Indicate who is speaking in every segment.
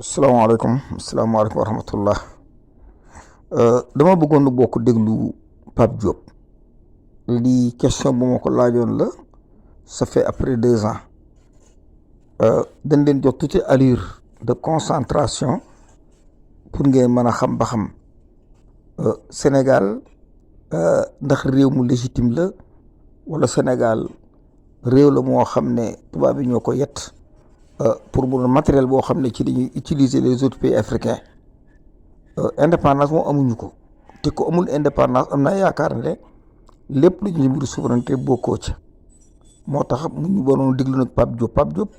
Speaker 1: asalaamaaleykum wa rahmatullah. Dama bëggoon nu bokk déglu Pape Diop. lii question bu ma ko laajoon la. Ça fait après 2 ans. dañ leen jox tuuti allure de concentration pour ngeen mën a xam ba xam Sénégal ndax réew mu légitime la wala Sénégal réew la moo xam ne tubaab bi ñoo ko yett pour mu matériel boo xam ne ci dañuy utiliser les autres pays africains. Indépendance moom amuñu ko te ko amul indépendance am naa yaakaar ne lépp lu ñu mbiru souveraineté bokkoo ca. moo tax mu ñu waroon déglu nag Pape Diop. Pape Diop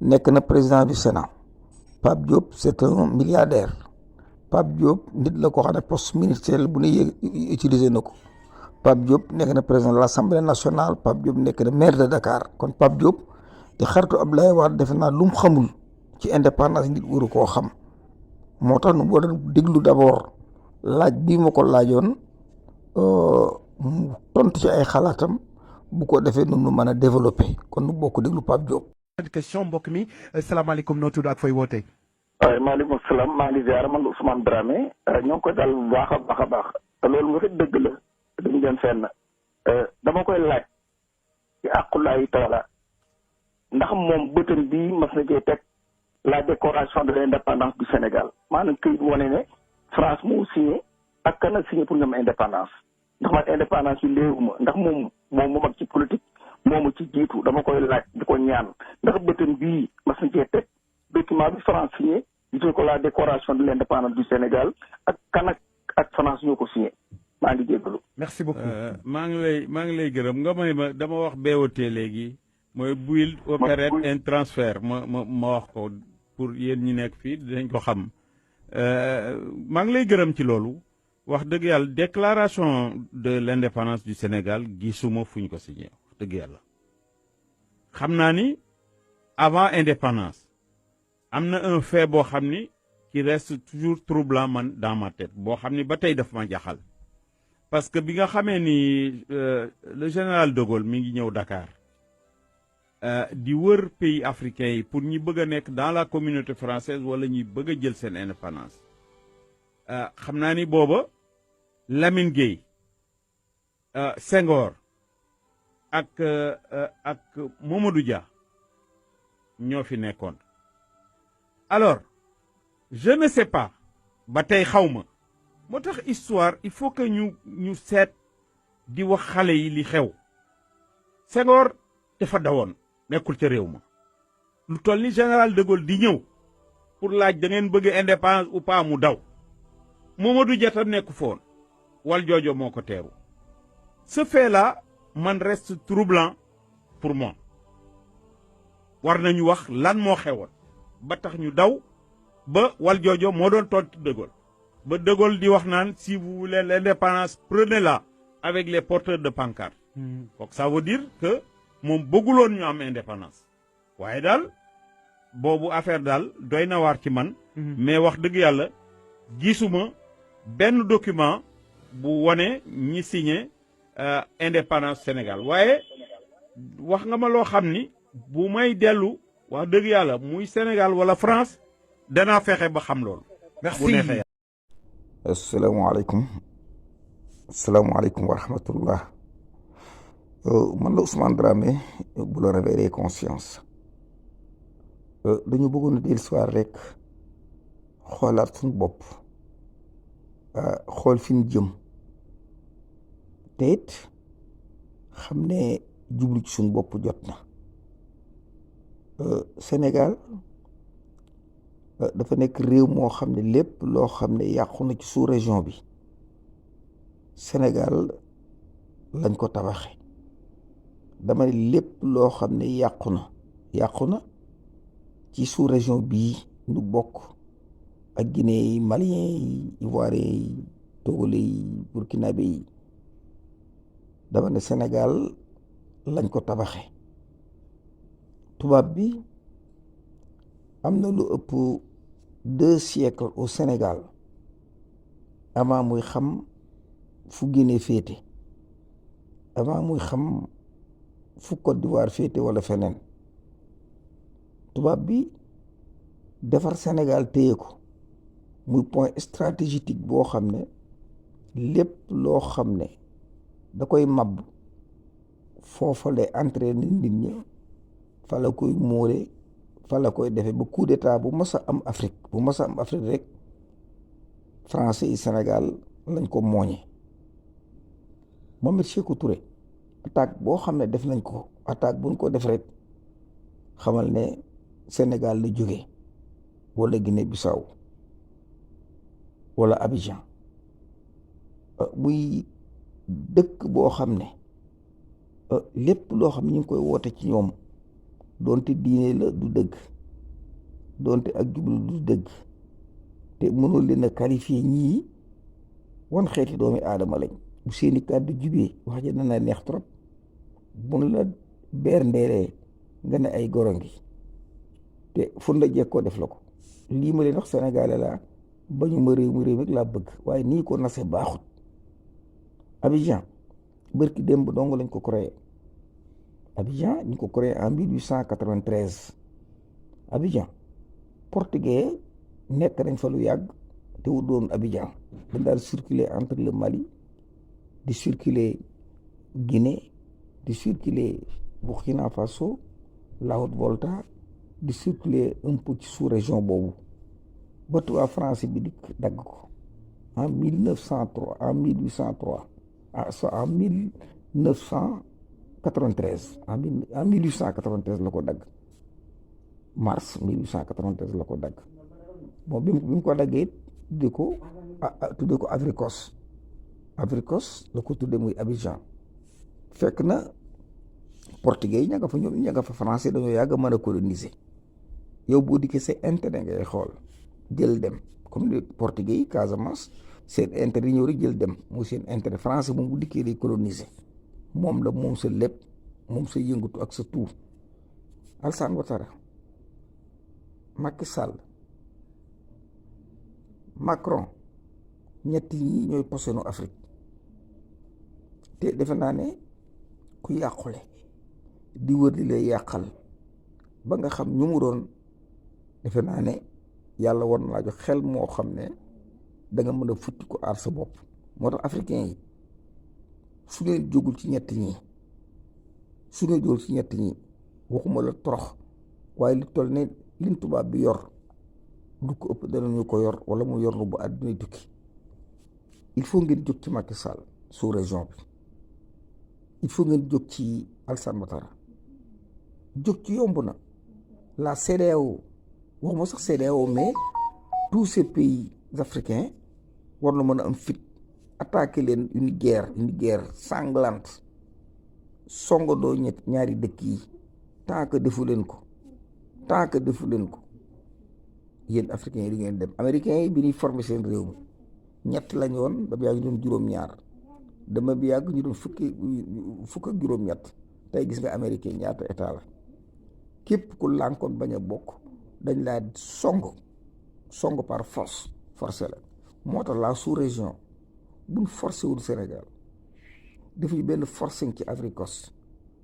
Speaker 1: nekk na président du Sénat. Pape Diop c'est un milliardaire. Pape Diop nit la ko xam ne poste ministériel bu ne yéeg utiliser na ko. Pape Diop nekk na président de l'Assemblée nationale. Pape Diop nekk na maire de Dakar. kon Pape Diop di xaritu Abdoulaye Wade defe naa lu mu xamul ci indépendance nit waru koo xam. moo tax nu war a déglu d'abord laaj bii ma ko laajoon mu tontu ci ay xalaatam bu ko defee nu mën a développer kon nu bokk déglu Pape Diop.
Speaker 2: question mbokk mi salaamaaleykum noo tudd ak fooy wootee.
Speaker 3: waaye maaleykum salaam maa ngi ziar man Ousmane Dramé ñoo ngi koy daal bu baax a baax a baax te loolu nga fi dëgg la dañu dem fenn dama koy laaj ci àqulaayi taala ndax moom bëtam bii mas na cee teg la décoration de l'indépendance du Sénégal maanaam këyit wane ne France moo signé ak kan a signé pour ñu am indépendance ndax man indépendance bi léewuma ndax moom mag ci politique moomu ci jiitu dama koy laaj di ko ñaan ndax bëtam bii mas na cee teg document bi France signé gisee ko la décoration de l'indépendance du Sénégal ak kan ak France ñoo ko signé maa ngi jéggalu.
Speaker 2: merci beaucoup.
Speaker 4: maa ngi lay gërëm nga may ma dama wax BOT léegi mooy build operate and transfer ma wax ko pour yéen ñi nekk fii dinañ ko xam maa ngi lay gërëm ci loolu wax dëgg yàlla déclaration de l'indépendance du Sénégal gisuma fuñ ko signé wax dëgg yàlla xam naa ni avant indépendance am na un fait boo xam ni qui reste toujours troublant man dans ma tête boo xam ni ba tey daf ma jaxal parce que bi nga xamee ni le général de Gaulle mi ngi ñëw Dakar di wër pays africains yi pour ñi bëgg a nekk dans la communauté française wala ñi bëgg a jël seen indépendance xam naa ni booba Lamine Gueye Senghor ak Mamadou Dia ñoo fi nekkoon alors je ne sais pas ba tey xawma moo tax histoire il faut que ñu seet di wax xale yi li xew Senghor dafa dawoon nekkul ca réew ma lu toll ni général de Gaulle di ñëw pour laaj da ngeen bëgg indépendance ou pas mu daw Mamadou Dia tam nekku foon wal joojo moo ko teeru ce fait là man reste troublant pour moi war nañu wax lan moo xewoon ba tax ñu daw ba wal joojo moo doon tontu de Gaulle ba de Gaulle di wax naan si vous voulez l'indépendance prenez-la avec les porteurs de pancarte donc ça veut dire que moom bëgguloon ñu am indépendance waaye daal boobu affaire daal doy na waar ci man mais wax dëgg yàlla gisuma benn document bu wone ñi signé indépendance Sénégal waaye wax nga ma loo xam ni bu may dellu wax dëgg yàlla muy Sénégal wala France danaa fexe ba xam loolu.
Speaker 2: merci
Speaker 4: bu neexee.
Speaker 1: asalaamaaleykum wa rahmatullah. man la Ousmane Dramé bu la réveiller conscience. dañu bëggoon a dellusiwaat rek xoolaat suñu bopp xool fi ñu jëm te it xam ne jublu ci suñu bopp jot na. Sénégal dafa nekk réew moo xam ne lépp loo xam ne yàqu na ci sous-région bi Sénégal lañ ko tabaxe dama ne lépp loo xam ne yàqu na ci sous-région bii nu bokk ak Guinée yi Maliens yi Ivoiriens yi Togolais yi Burkinabé yi dama ne Sénégal lañ ko tabaxe tubaab bi am na lu ëpp 2 siècles au Sénégal avant muy xam fu Guinée féete avant muy xam fu Côte d'Ivoire féete wala feneen tubaab bi defar Sénégal téye ko muy point stratégique boo xam ne lépp loo xam ne da koy màbb foofa lay entraîner nit ñi fa la koy móole fa la koy defee ba coup d'état bu mas a am Afrique rek français yi Sénégal lañ ko mooñe. Mohamed Sékou Touré attaque boo xam ne def nañ ko attaque buñ ko def rek xamal ne Sénégal la jóge wala Guinée Bissau wala Abidjan muy dëkk boo xam ne lépp loo xam ne ñu ngi koy woote ci ñoom doonte diine la du dëgg doonte ak jublu du dëgg te mënul leen a qualifier ñii wan xeeti doomi aadama lañ bu seeni kàddu jubee wax ja dana neex trop buñ la beer ndeeree nga ne ay goro ngi te fun la jekkoo def la ko lii ma leen wax Sénégalais la bañu ma réew mi laa bëgg waaye nii ko nase baaxut. Abidjan bërki démb dong lañ ko créé Abidjan ñu ko créé en 1893 Abidjan portugais nekk nañ fa lu yàgg te wu doon Abidjan dañ daan circuler entre le Mali di circuler Guinée di circuler Burkina Faso la Haute-Volta di circuler un peu ci sous-région boobu ba tubaab français bi dikk dagg ko en 1903 en 1803 en 1993 en 1893 la ko dagg mars 1893 la ko dagg bon bi mu ko daggee tuddee ko Africos la ko tuddee muy Abidjan fekk na portugais yi ña nga fa français dañoo yàgg mën a coloniser yow boo dikkee sa intérêt ngay xool jël dem comme les portugais yi Casamance seen intérêt yi ñëw rek jël dem mooy seen intérêt français moom bu dikkee day coloniser moom la moom sa lépp moom sa yëngatu ak sa tuur. Alassane Ouattara, Macky Sall, Macron ñett yi ñooy posenu Afrique te defe naa ne ku yàqule di wër di lay yàqal ba nga xam ñu mu doon defe naa ne yàlla war na laa jox xel moo xam ne da nga mën a futti ko aar sa bopp. moo tax africain yi su ngeen jógul ci ñett ñi waxuma la torox waaye li toll ne liñ tubaab bi yor du ko ëpp danañu ko yor wala mu yor lu bu àdduna tukki. il faut ngeen jóg ci Macky Sall sous région bi il faut ngeen jóg ci Alassane Ouattara jóg ci yomb na la CEDEAO waxuma sax CEDEAO mais tous ces pays africains war na mën a am fit attaquer leen une guerre sanglante songadoo ñaari dëkk yi tant que defu leen ko yéen africains yi di ngeen dem. américains yi bi ñuy former seen réew mi ñett lañ woon ba yàgg ñu doon juróom-ñaar dama bi yàgg ñu doon fukk ak juróom-ñett tey gis nga américain ñaata état la képp ku lànkoon bañ a bokk dañ laa song par forcé la. moo tax la sous-région buñ forcé wul Sénégal defuñu benn forcing ci Africos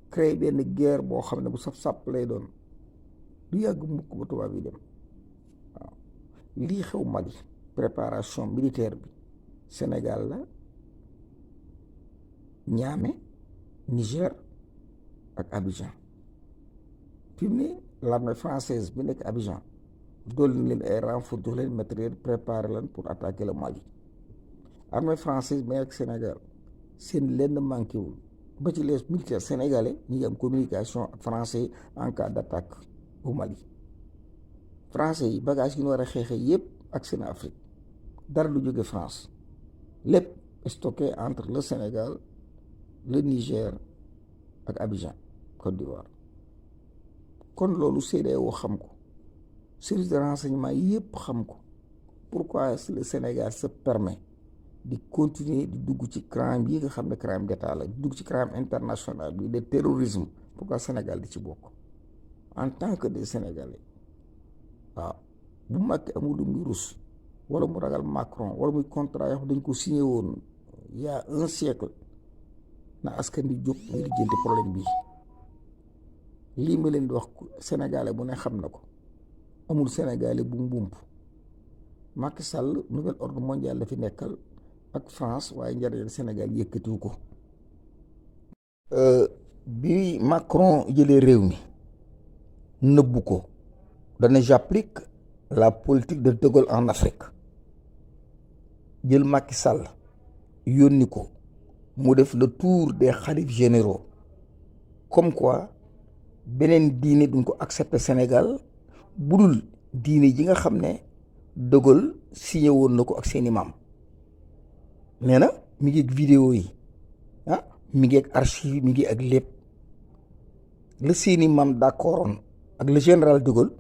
Speaker 1: créé benn guerre boo xam ne bu sap-sàpp lay doon du yàgg mukk ba tubaab yi dem waaw. lii xew Mali préparation militaire bi Sénégal la, Niamey, Niger ak Abidjan. fi mu ne l'armée française bi nekk Abidjan dool na leen ay renfort jox leen matériel préparé leen pour attaquer le Mali. armée française bi nekk Sénégal seen lenn manqué wul ba ci les militaires sénégalais ñu ngi am communication ak français en cas d'attaque au Mali. français yi bagage yi ñu war a xeexee yépp ak seen Afrique dara du jóge France lépp stocké entre le Sénégal, le Niger ak Abidjan, Côte d'Ivoire. kon loolu CEDEAO xam ko, service de renseignement yépp xam ko. pourquoi le Sénégal se permet di continuer di dugg ci crime yi nga xam ne crime d'état la, di dugg ci crime international bi de terrorisme, pourquoi Sénégal di ci bokk en tant que des Sénégalais. waaw bu Macky amul lu muy rus wala mu ragal Macron wala muy contrat yoo xam dañ ko signé woon il y a un siècle, na askan di jóg ngir jënti problème bi. lii ma leen di wax Sénégalais bu ne xam na ko. amul Sénégalais bu mbump Macky Sall nouvel ordre mondial la fi nekkal ak France waaye njariñal Sénégal yëkkatiwu ko. bi Macron jëlee réew mi nëbbu ko dana j'applique la politique de De Gaulle en Afrique jël Macky Sall yónni ko mu def le tour des khalifes généraux comme quoi beneen diine duñ ko accepter Sénégal budul diine ji nga xam ne De Gaulle signé woon na ko ak seeni maam nee na mi ngi ak vidéo yi mi ngi ak archive mi ngi ak lépp la seeni maam d'accordoon ak le général De Gaulle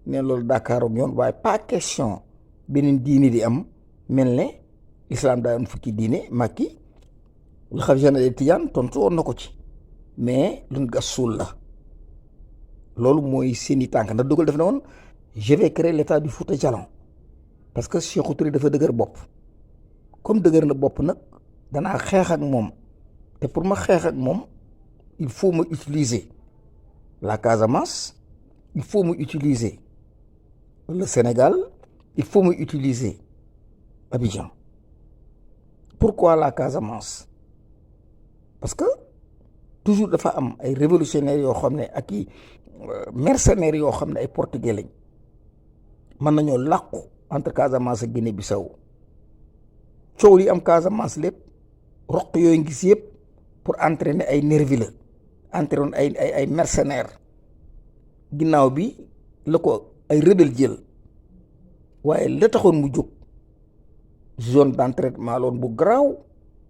Speaker 1: ne loolu d'accordoon yoon waaye pas question beneen diine di am mel ne l'islam daa am fukki diine Macky lu xam général Tidiane tontu woon na ko ci mais luñ gas suul la loolu mooy seeni tànk ndax De Gaulle def na woon je vais créer l'état du Fouta Djallon parce que Sékou Touré dafa dëgër bopp comme dëgër na bopp nag danaa xeex ak moom te pour ma xeex ak moom il faut ma utiliser la Casamance il faut ma utiliser le Sénégal il faut ma utiliser Abidjan. Pourquoi la Casamance? Parce que toujours dafa am ay révolutionnaires yoo xam ne ak i mercenaires yoo xam ne ay portugais lañ mën nañoo làqu entre Casamance ak Guinée Bissau coow li am Casamance lépp roq yooyu ngis yëpp pour entraîner ay nervi la entraîner ay mercenaires ginnaaw bi la ko ay rebelle jël waaye la taxoon mu jóg zone d'entraînement loon bu garaaw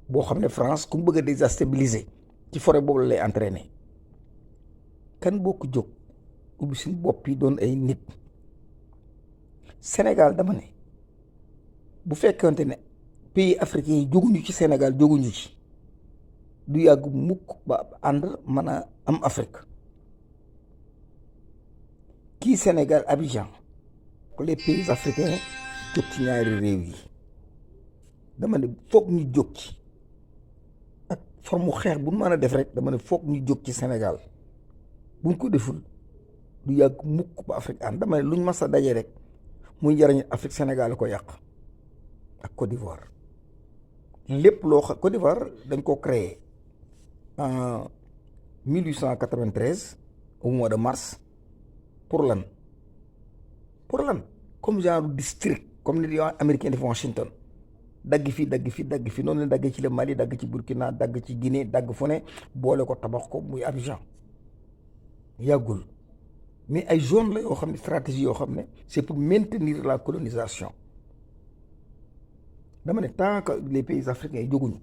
Speaker 1: boo xam ne France ku mu bëgg a déstabiliser ci forêt boobu la lay entraîner kan boo ko jóg ubbi suñu bopp yi doon ay nit Sénégal dama ne bu fekkante ne pays africains yi jóguñu ci Sénégal jóguñu ci du yàgg mukk ba ànd mën a am Afrique kii Sénégal Abidjan les pays africains jóg ci ñaari réew yi dama ne foog ñu jóg ci ak forme xeex bu mën a def rek dama ne foog ñu jóg ci Sénégal buñ ko deful du yàgg mukk ba Afrique ànd dama ne luñ mas a daje rek muy njariñ Afrique Sénégal ko yàq ak Côte d'Ivoire lépp loo xam Côte d'Ivoire dañ ko créé en 1893 au mois de mars pour lan comme genre district comme ni américain def Washington dagg fii noonu la dagg ci le Mali dagg ci Burkina dagg ci Guinée dagg fu ne boole ko tabax ko muy Abidjan yàggul mais ay zone la yoo xam ne stratégie yoo xam ne c'est pour maintenir la colonisation dama ne tant que les pays africains yi jóguñu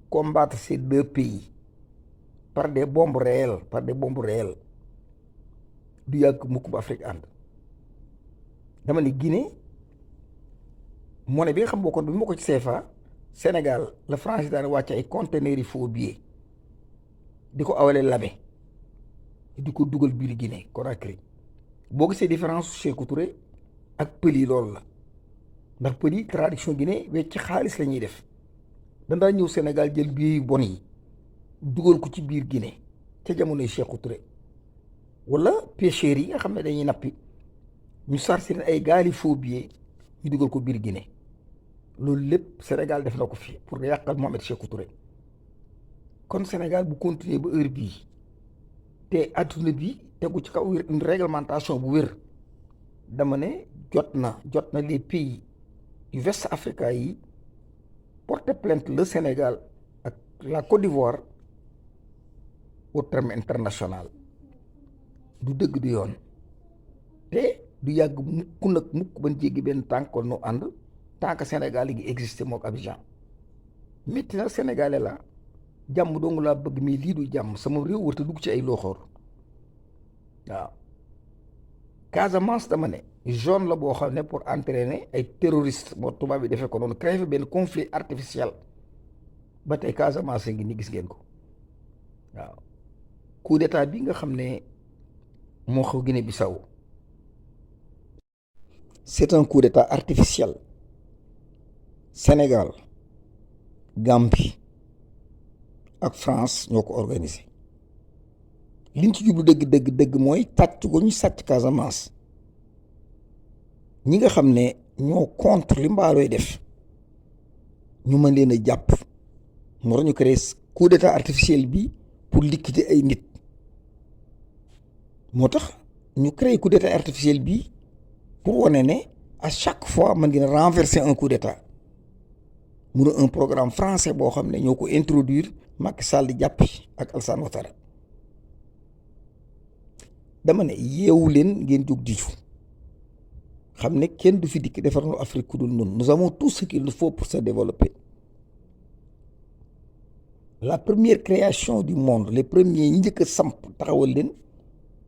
Speaker 1: combattre ces deux pays par des bombes réelles du yàgg mukk ba Afrique ànd dama ne Guinée monnaie bi nga xam bokkoon bi mu ko ci CFA Sénégal la France daan wàcc ay conteneurs yi faux billets di ko awalee Labé di ko dugal biir Guinée Conakry boo gisee différence Sékou Touré ak pël yi loolu la ndax pël yi tradition Guinée wecc xaalis la ñuy def dandaa ñëw Sénégal jël billets yu bon yi dugal ko ci biir Guinée ca jamonoy Sékou Touré wala pêcheurs yi nga xam ne dañuy nappi ñu sarsi ay gaali faux billets ñu dugal ko biir Guinée loolu lépp Sénégal def na ko fi pour yàqal Mohamed Sékou Touré kon Sénégal bu continuer ba heure bii te adduna bi tegu ci kaw une réglementation bu wér dama ne jot na les pays yu West Africa yi porter plainte le Sénégal ak la Côte d'Ivoire au terme international du dëgg du yoon te du yàgg mukk ban jéggi benn tànk kon nu ànd tant que Sénégal yi existé mook Abidjan métti na Sénégalais la jàmm dong laa bëgg mii lii du jàmm sama réew warta dugg ci ay looxoor waaw Casamance dama ne zone la boo xam ne pour entraîner ay terroristes moo tubaab bi defee ko noonu créé fi benn conflit artificiel ba tey Casamance ngi ni gis ngeen ko waaw coup d'état bi nga xam ne moo xaw Guinée Bissau c'est un coup d'état artificiel Sénégal Gambie ak France ñoo ko organisé liñ ci jublu dëgg mooy sàcc ko ñu sàcc Casamance ñi nga xam ne ñoo contre li mbaalooy def ñu mën leen a jàpp moo tax ñu créé coup d'état artificiel bi pour liquider ay nit moo tax ñu créé coup d'état artificiel bi pour wane ne à chaque fois mën ngeen renverser un coup d'état mu ne un programme français boo xam ne ñoo ko introduire Macky Sall di jàppi ak Alassane Ouattara dama ne yeewu leen ngeen jóg diju xam ne kenn du fi dikk defar nu Afrique ku dul noonu nous avons tout ce qu'il nous faut pour se développer la première création du monde les premiers ñi njëkk a samp taxawal leen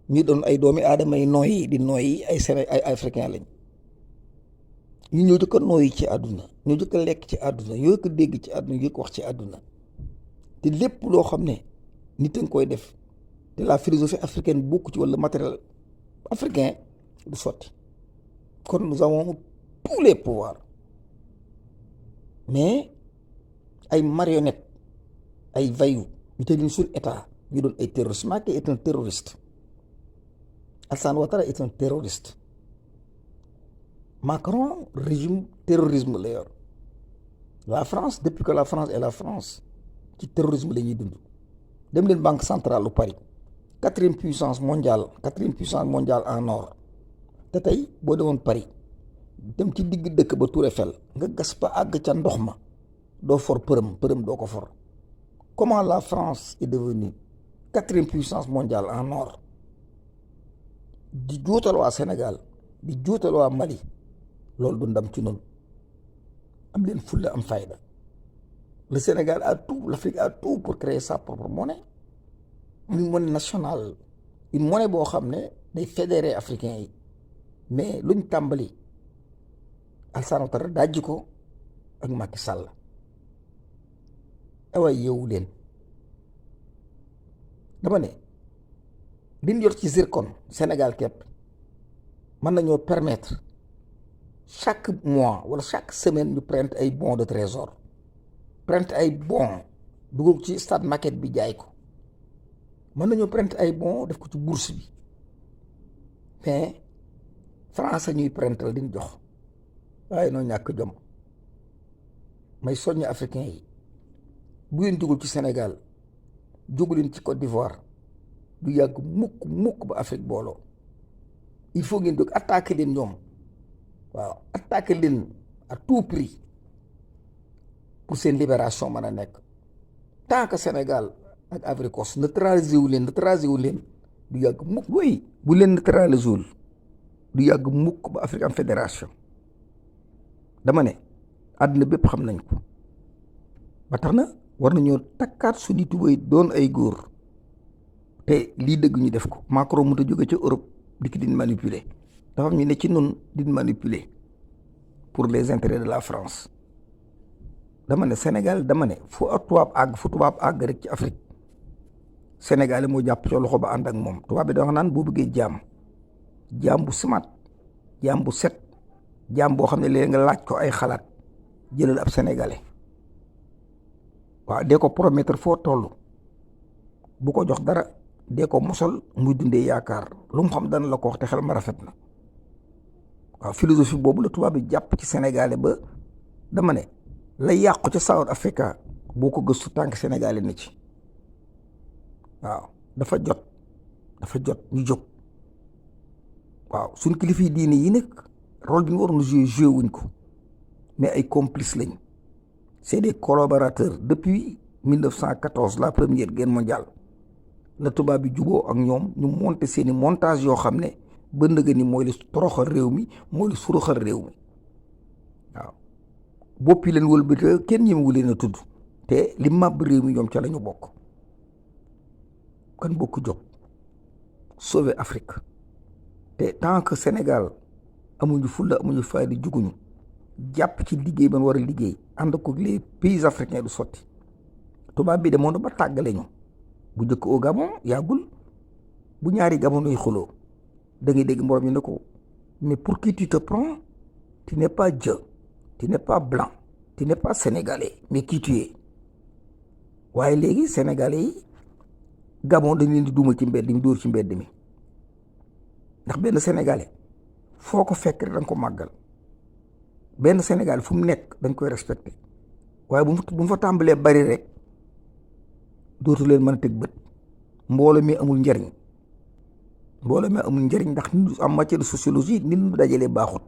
Speaker 1: ñu doon ay doomi aadama yi nooyi di nooyi ay africain lañ ñu ñoo jëkk a nooyi ci àdduna ñoo jëkk a lekk ci àdduna ñoo jëkk a dégg ci àdduna ñoo jëkk wax ci àdduna te lépp loo xam ne nit a nga koy def te la philosophie africaine bokku ci wala matériel africain du sotti kon nous avons tous les pouvoirs mais ay marionnettes ay voyous ñu teg leen suñu état ñu doon ay terroristes Macky est un terroriste Alassane Ouattara est un terroriste Macron régime terrorisme la yor la France depuis que la France est la France ci terrorisme la ñuy dund dem leen banque centrale lu Paris quatrième puissance mondiale en or te tey boo demoon Paris dem ci digg dëkk ba Tour Eiffel nga gas ba àgg ca ndox ma doo for përëm doo ko for comment la France est devenue quatrième puissance mondiale en or di juutal waa Sénégal di juutal waa Mali loolu du ndam ci noonu am leen fulla am fayda le Sénégal a tout l'Afrique a tout pour créer sa propre monnaie une monnaie nationale une monnaie boo xam ne day fédérer africains yi mais luñ tàmbali Alassane Ouattara dajji ko ak Macky Sall awaay yeewu leen dama ne liñ yor ci zircon Sénégal képp mën nañoo permettre chaque mois wala chaque semaine ñu prendre ay bons de trésor prendre ay bons dugal ci stade maquette bi jaay ko mën nañoo prendre ay bons def ko ci bourse bi mais France ñuy prendre liñ jox waaye noo ñàkk jom may soññ africain yi bu ngeen jógul ci Sénégal jógu leen ci Côte d'Ivoire du yàgg mukk ba Afrique booloo il faut ngeen jóg attaquer leen ñoom waaw attaquer leen à tout prix pour seen libération mën a nekk tant que Sénégal ak Ivory Coast neutraliser wu leen du yàgg mukk bu leen neutraliser wul du yàgg mukk ba Afrique am fédération dama ne àdduna bépp xam nañ ko ba tax na war nañoo takkaat suñu tubéy doon ay góor te lii dëgg ñu def ko Macron mu ta jóge ca Europe dikk din manipuler dafa am ñu ne ci noonu din manipuler pour les intérêts de la France dama ne Sénégal dama ne fu tubaab àgg rek ci Afrique Sénégal moo jàpp ci loxo ba ànd ak moom tubaab bi da wax naan boo bëggee jaam bu smart jaam bu set jaam boo xam ne léegi nga laaj ko ay xalaat jëlal ab sénégalais waaw dee ko promettre foo toll bu ko jox dara dee ko mosol muy dundee yaakaar lu mu xam dana la ko wax te xel ma rafet na waaw philosophie boobu la tubaab bi jàpp ci sénégalais ba dama ne lay yàqu ca South Africa boo ko gëstu tànk sénégalais na ci waaw dafa jot ñu jóg waaw suñ kilifa yi diine yi nag rôle bi ñu waroon joué wuñ ko mais ay complices lañ c'est des collaborateurs depuis 1914 la première guerre mondiale la tubaab bi juboo ak ñoom ñu monter seeni montage yoo xam ne ba ndëgë ni mooy li toroxal réew mi mooy li suruxal réew mi waaw boppi leen wëlbate kenn ñemewu leen a tudd te li màbb réew mi ñoom ca la ñu bokk kan bokk jóg sauver Afrique te tant que Sénégal amuñu fulla amuñu fayda juguñu jàpp ci liggéey ban war a liggéey ànd ko les pays africains du sotti tubaab bi demoon na ba tàggale ñu bu njëkk au Gabon yàggul bu ñaari Gabon yi xuloo da ngay dégg mborom ñu ne ko mais pour qui tu te prends tu n'es pas Dieu tu n'es pas blanc tu n'es pas sénégalais mais qui tu es waaye léegi sénégalais yi Gabon dañ leen di duumal ci mbedd mi dóor ci mbedd mi ndax benn sénégalais foo ko fekk rek da nga ko màggal. benn Sénégal fu mu nekk dañ koy respecté waaye bu mu fa tàmbalee bari rek dootu leen mën a teg bët. mbooloo mi amul njariñ ndax en matière de sociologie nit ñu dajalee baaxut.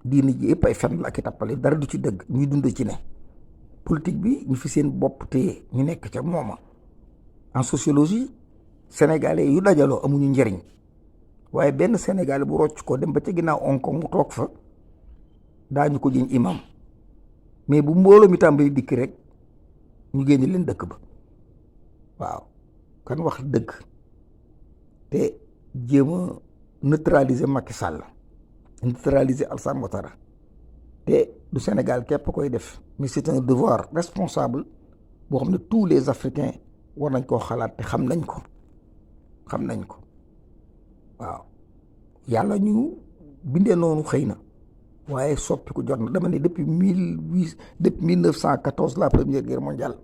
Speaker 1: diini ji yëpp ay fen la ak i tappale dara du ci dëgg ñuy dund ci ne. politique bi ñu fi seen bopp téye ñu nekk ca mooma. en sociologie sénégalais yu dajaloo amuñu njariñ waaye benn sénégalais bu rocc ko dem ba ca ginnaaw Hong Kong mu toog fa daañu ko jiñ imam mais bu mbooloo mi tàmbali dikk rek ñu génne leen dëkk ba. waaw kan wax dëgg te jéem a neutraliser Macky Sall neutraliser Alassane Ouattara te du Sénégal képp koy def mais c'est un devoir responsable boo xam ne tous les Africains war nañ koo xalaat te xam nañ ko waaw yàlla ñu bindee noonu xëy na waaye soppi ko jot na. dama ne depuis 1914 la première guerre mondiale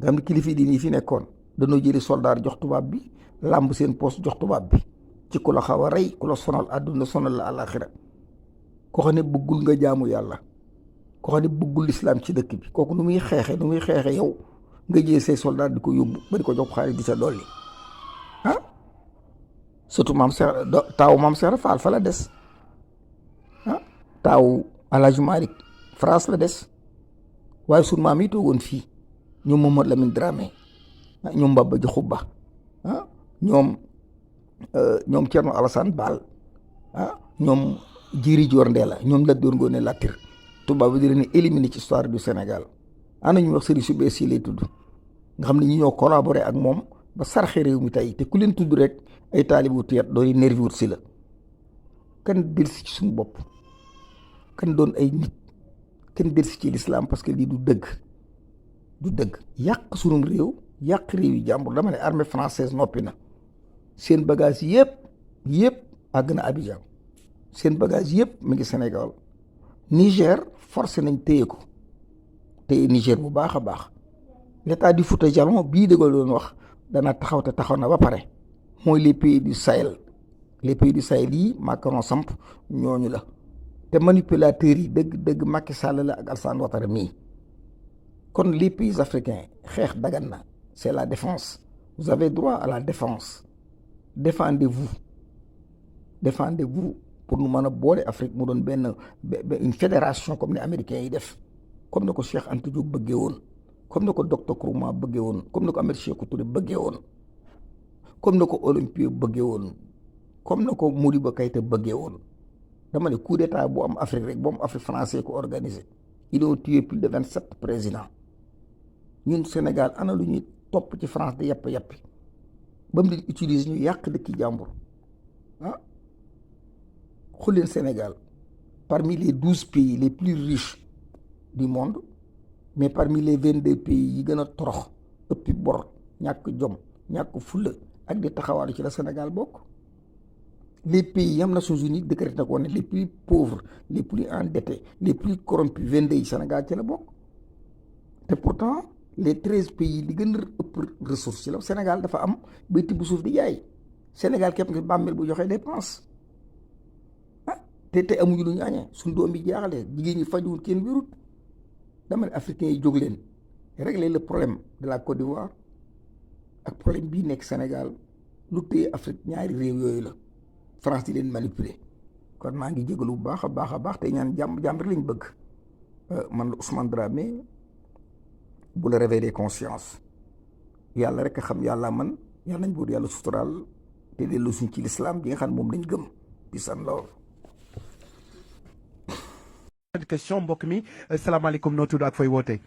Speaker 1: nga xam ne kilifa diine yi fi nekkoon dañoo jëli soldat jox tubaab bi làmb seen poste jox tubaab bi ci ku la xaw a rey ku la sonal àdduna sonal la àlaxira koo xam ne bëggul nga jaamu yàlla koo xam ne bëggul lislaam ci dëkk bi kooku nu muy xeexe yow nga jël say soldat di ko yóbbu ba di ko jox xaalis di sa dolli surtout taawu maam Seex Faal fa la des taawu Alaaji Maalik France la des waaye sunu maam yi toogoon fii ñoom Mamadou Lamine Dramé ñoom Baba Jaxu Ba ñoom Thierno Alassane Baal ñoom Djiri Dior Ndella ñoom Lat Dior Ngoné Latyr tubaab bi di leen éliminer ci histoire du Sénégal ana ñu wax Serigne Soubé Sy lay tudd nga xam ne ñi ñoo collaboré ak moom ba sarxe réew mi tey te ku leen tudd rek ay taalibu tuyat doon nervi wut si la kan delsi ci suñu bopp kan doon ay nit kan delsi ci l'islam parce que lii du dëgg yàq sunum réew yàq réew yi jàmbur dama ne armée française noppi na seen bagage yëpp àgg na Abidjan seen bagage yëpp mu ngi Sénégal Niger forcé nañ téye Niger bu baax a baax l'état du Fouta Djallon bii de Gaulle doon wax dana taxaw te taxaw na ba pare mooy les pays du Sahel yi Macron samp ñooñu la te manipulateurs yi dëgg Macky Sall la ak Alassane Ouattara mii kon les pays africains xeex dagan na c'est la défense vous avez droit à la défense défendez-vous pour nu mën a boole Afrique mu doon benn une fédération comme ni américains yi def comme ni ko Cheikh Anta Diop bëggee woon comme ni ko docteur Nkrumah bëggee woon comme ni ko Ahmed Sékou Touré bëggee woon comme ni ko Olympie bëggee woon comme ni ko Modibo Keïta bëggee woon dama ne coup d'état bu am Afrique rek bu am Afrique français ko organisé ils ont tué plus de 27 présidents ñun Sénégal ana lu ñuy topp ci France di yàppi ba mu di utiliser ñu yàq dëkki jàmbur xulleen Sénégal parmi les 12 pays les plus riches du monde mais parmi les 22 pays yi gën a torox ëppi bor ñàkk jom ñàkk fulla ak di taxawaaru ci la Sénégal bokk. Les pays yam Nations Unies décrété ko ne les plus pauvres les plus endettés les plus corrompus 22 yi Sénégal ci la bokk te pourtant les 13 pays li gën a ëpp ressources ci la Sénégal dafa am bay tibb suuf di jaay Sénégal képp nga bàmmeel bu joxee dépense te amuñu lu ñu añee suñ doom yi jaaxle jigéen ñi fajuwul kenn wérut dama ne africains yi jóg leen régler le problème de la Côte d'Ivoire ak problème bii nekk Sénégal lu téye Afrique ñaari réew yooyu la France di leen manipuler kon maa ngi jégalu bu baax a baax te ñaan jàmm rek lañ bëgg man la Ousmane Dramé bu la réveiller conscience yàlla rek a xam yàlla man yàlla nañ buur yàlla suturaal te dellu suñ ci l'islam bi nga xam ne moom lañ gëm peace and love.
Speaker 2: question mbokk mi salaamaaleykum noo tudd ak fooy wootee.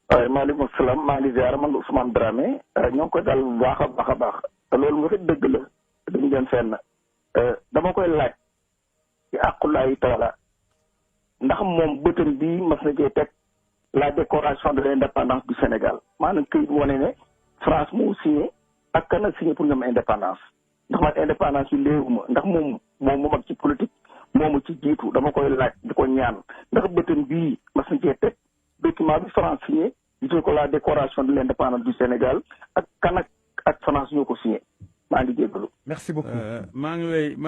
Speaker 3: waaye maaleykum salaam maa ngi ziar man la Ousmane Dramé ñoo ngi koy daal bu baax a baax te loolu nga fi dëgg la dañu dem fenn dama koy laaj ci àqulaayi taala ndax moom bëtam bii mas na cee teg la décoration de l'indépendance du Sénégal maanaam këyit wane ne France moo signé ak kan a signé pour ñu am indépendance ndax man indépendance yi léewuma ndax moom ak ci politique moomu ci jiitu dama koy laaj di ko ñaan ndax bëtam bii mas na cee teg document bi France signé ñu ko la décoration de l'indépendance du Sénégal ak kan ak France ñoo ko signé maa ngi jégalu.
Speaker 2: merci beaucoup.
Speaker 4: maa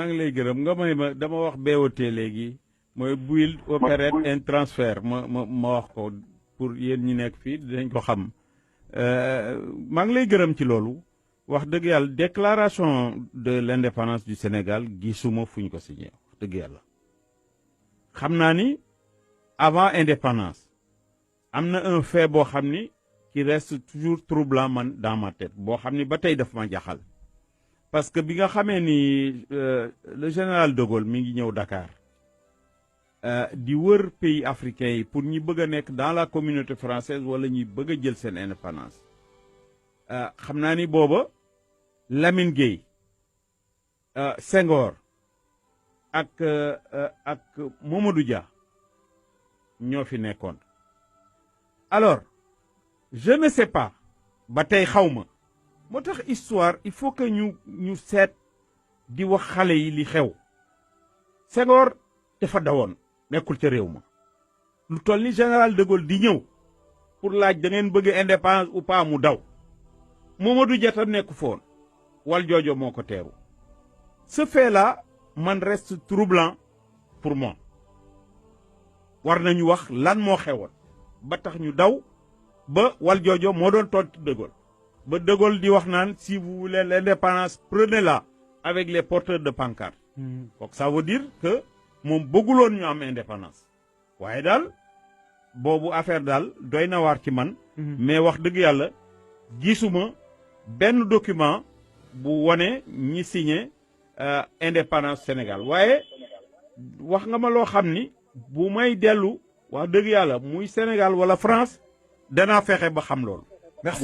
Speaker 4: ngi lay gërëm nga may ma dama wax BOT léegi mooy build operate and transfer ma wax ko pour yéen ñi nekk fii dinañ ko xam maa ngi lay gërëm ci loolu wax dëgg yàlla déclaration de l'indépendance du Sénégal gisuma fu ñu ko signé wax dëgg yàlla xam naa ni avant indépendance am na un fait boo xam ni qui reste toujours troublant man dans ma tête boo xam ni ba tey daf ma jaxal parce que bi nga xamee ni le général de Gaulle mi ngi ñëw Dakar di wër pays africains yi pour ñi bëgg a nekk dans la communauté française wala ñi bëgg a jël seen indépendance xam naa ni booba Lamine Gueye Senghor ak Mamadou Dia ñoo fi nekkoon alors je ne sais pas ba tey xaw ma moo tax histoire il faut que ñu seet di wax xale yi li xew Senghor dafa dawoon nekkul ca réew ma lu toll ni général de Gaulle di ñëw pour laaj da ngeen bëgg indépendance ou pas mu daw Mamadou Dia tam nekku foon wal joojo moo ko teeru ce fait là man reste troublant pour moi war nañu wax lan moo xewoon ba tax ñu daw ba wal joojo moo doon tontu de Gaulle ba de Gaulle di wax naan si vous voulez l'indépendance prenez-la avec les porteurs de pancarte donc ça veut dire que moom bëgguloon ñu am indépendance waaye daal boobu affaire daal doy na waar ci man mais wax dëgg yàlla gisuma benn document bu wone ñi signé indépendance Sénégal waaye wax nga ma loo xam ni bu may dellu wax dëgg yàlla muy Sénégal wala France danaa fexe ba xam loolu.
Speaker 2: merci.